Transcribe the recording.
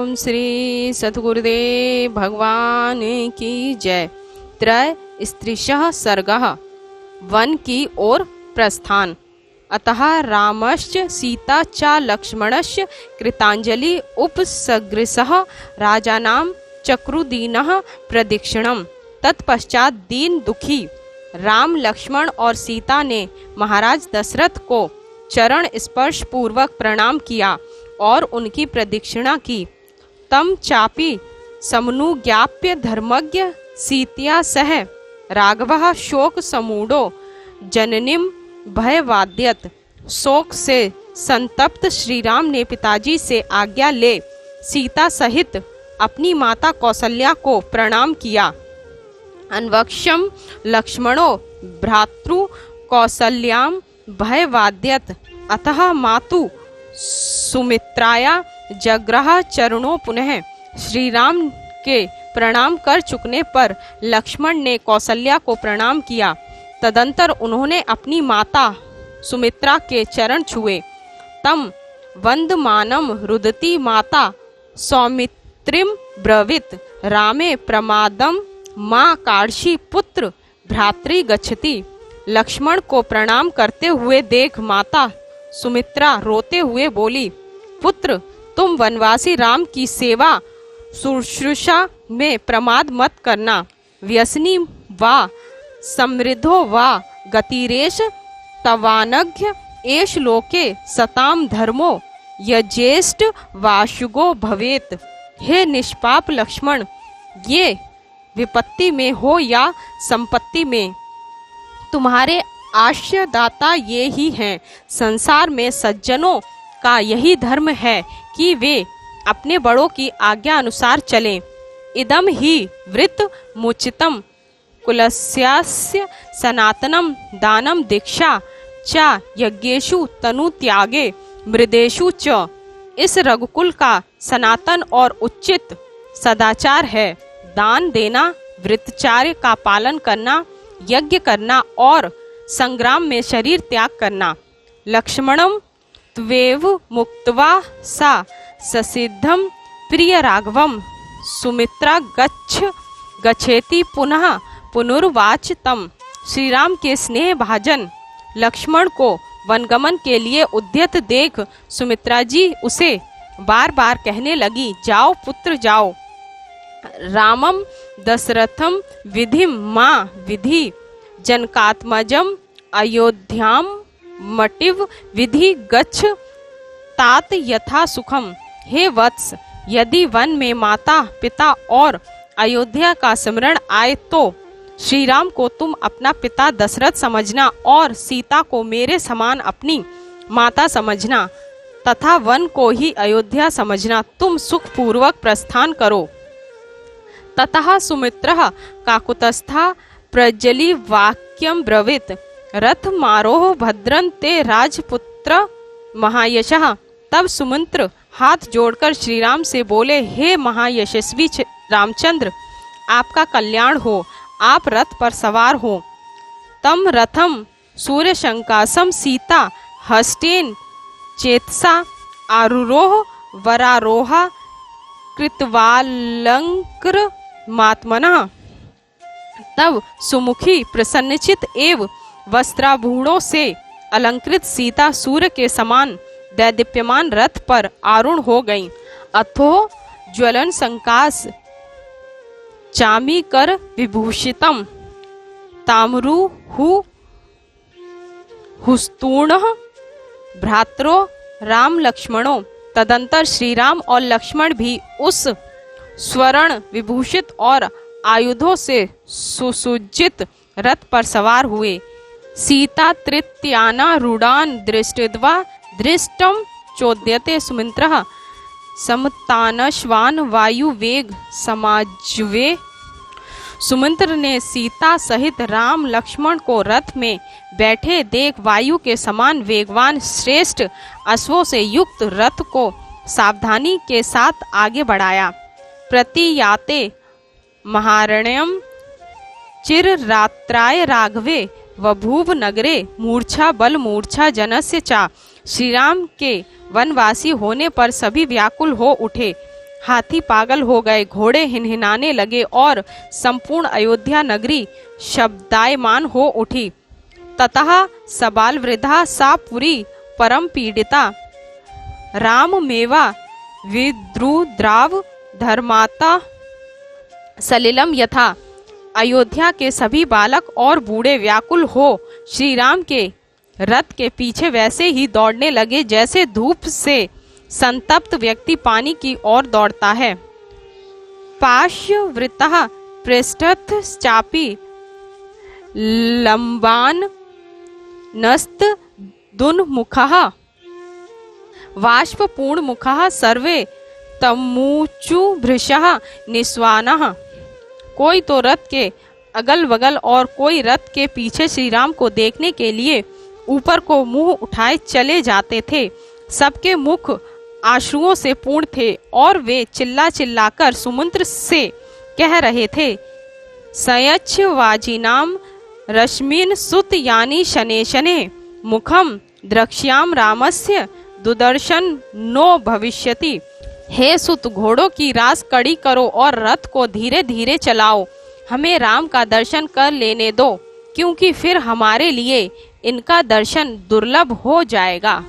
ओम श्री सद्गुरुदेव भगवान की जय। त्रय स्त्रीशः सर्गः। वन की ओर प्रस्थान। अतः रामश्च सीता च लक्ष्मणश्च कृतांजलि उपसगृसः राजानां चक्रुदीनः प्रदक्षिणम्। तत्पश्चात दीन दुखी राम, लक्ष्मण और सीता ने महाराज दशरथ को चरण स्पर्श पूर्वक प्रणाम किया और उनकी प्रदक्षिणा की। तम चापि समनुज्ञाप्य धर्मज्ञ सीतया सह राघवः शोक समूढ़ो जननीम भयवाद्यत। शोक से संतप्त श्री राम ने पिताजी से आज्ञा ले सीता सहित अपनी माता कौसल्या को प्रणाम किया। अन्वक्षम लक्ष्मणो भ्रातृ कौसल्यां भयवाद्यत। अतः मातु सुमित्राया जग्रह चरणों। पुनः श्री राम के प्रणाम कर चुकने पर लक्ष्मण ने कौसल्या को प्रणाम किया। तदंतर उन्होंने अपनी माता सुमित्रा के चरण छुए। तम वंदमानम रुदती माता सौमित्रिम ब्रवीत रामे प्रमादम माँ काशी पुत्र भ्रातृ गच्छति। लक्ष्मण को प्रणाम करते हुए देख माता सुमित्रा रोते हुए बोली, पुत्र तुम वनवासी राम की सेवा शुश्रूषा में प्रमाद मत करना। व्यसनी वा समृद्धो वा गतिरेश तवानघ्य एष लोके सताम धर्मो यज्येष्ठ वाशुगो भवेत। हे निष्पाप लक्ष्मण, ये विपत्ति में हो या संपत्ति में तुम्हारे आश्रयदाता ये ही हैं। संसार में सज्जनों का यही धर्म है कि वे अपने बड़ों की आज्ञा अनुसार चलें। इदम ही वृत्त मुचितम कुलस्यास्य सनातनम दानम दीक्षा च यज्ञेषु तनु त्यागे मृदेषु च। इस रघुकुल का सनातन और उचित सदाचार है दान देना, व्रतचार्य का पालन करना, यज्ञ करना और संग्राम में शरीर त्याग करना। लक्ष्मणम त्वेव मुक्त्वा सा ससिद्धम प्रिय राघवम सुमित्रा गच्छेति पुनः पुनर्वाच तम। श्री राम के स्नेह भाजन लक्ष्मण को वनगमन के लिए उद्यत देख सुमित्रा जी उसे बार बार कहने लगी, जाओ पुत्र जाओ। रामम दशरथम विधिम माँ विधि जनकात्मजम अयोध्याम मटिव विधि गच्छ तात यथा सुखम। हे वत्स, यदि वन में माता पिता और अयोध्या का स्मरण आए तो श्री राम को तुम अपना पिता दशरथ समझना और सीता को मेरे समान अपनी माता समझना तथा वन को ही अयोध्या समझना। तुम सुखपूर्वक प्रस्थान करो। ततः सुमित्रः काकुतस्था प्रज्वली वाक्यम ब्रवीत रथ मारोह भद्रं ते राजपुत्र महायशः। तब सुमंत्र हाथ जोड़कर श्री राम से बोले, हे महायशस्वी रामचंद्र, आपका कल्याण हो, आप रथ पर सवार हो। तम रथम सूर्यशंकासम सीता हस्तेन चेतसा आरुरोह वरारोहा कृतवालंकृ मात्मनः। तब सुमुखी प्रसन्नचित एवं वस्त्राभूषणों से अलंकृत सीता सूर्य के समान दैदीप्यमान रथ पर आरूढ़ हो गईं। अथो ज्वलन संकास चामी कर विभूषितम ताम्रुहु हुस्तूर्णः भ्रात्रो राम लक्ष्मणों। तदंतर श्री राम और लक्ष्मण भी उस स्वर्ण विभूषित और आयुधों से सुसज्जित रथ पर सवार हुए। सीता तृतीयाना रूढ़ान दृष्टवा दृष्टम चोद्यते सुमित्रः समतानश्वान वायु वेग समाज्वे। सुमित्र ने सीता सहित राम लक्ष्मण को रथ में बैठे देख वायु के समान वेगवान श्रेष्ठ अश्वों से युक्त रथ को सावधानी के साथ आगे बढ़ाया। प्रतियाते महारण्यम चिर रात्राय राघवे वभूव नगरे मूर्छा बल मूर्छा जनस्य चा। श्री राम के वनवासी होने पर सभी व्याकुल हो उठे। हाथी पागल हो गए, घोड़े हिनहिनाने लगे और संपूर्ण अयोध्या नगरी शब्दायमान हो उठी। ततः सबाल वृद्धा सा पुरी परम पीड़िता राम मेवा विद्रुद्राव धर्माता सलिलम यथा। अयोध्या के सभी बालक और बूढ़े व्याकुल हो श्री राम के रथ के पीछे वैसे ही दौड़ने लगे जैसे धूप से संतप्त व्यक्ति पानी की ओर दौड़ता है। पार्श्ववृत्तः पृष्ठतः चापि लंबान नस्त दुन्मुखः वाष्पपूर्ण मुखः सर्वे तमूचुभृशः निस्वानः। कोई तो रथ के अगल बगल और कोई रथ के पीछे श्री राम को देखने के लिए ऊपर को मुंह उठाए चले जाते थे। सबके मुख आंसुओं से पूर्ण थे और वे चिल्ला चिल्लाकर सुमंत्र से कह रहे थे, सयच्छवाजिनाम रश्मिन सुत यानी शने शने मुखम द्रक्ष्याम रामस्य दुदर्शन नो भविष्यति। हे सुत, घोड़ों की रास कड़ी करो और रथ को धीरे धीरे चलाओ, हमें राम का दर्शन कर लेने दो, क्योंकि फिर हमारे लिए इनका दर्शन दुर्लभ हो जाएगा।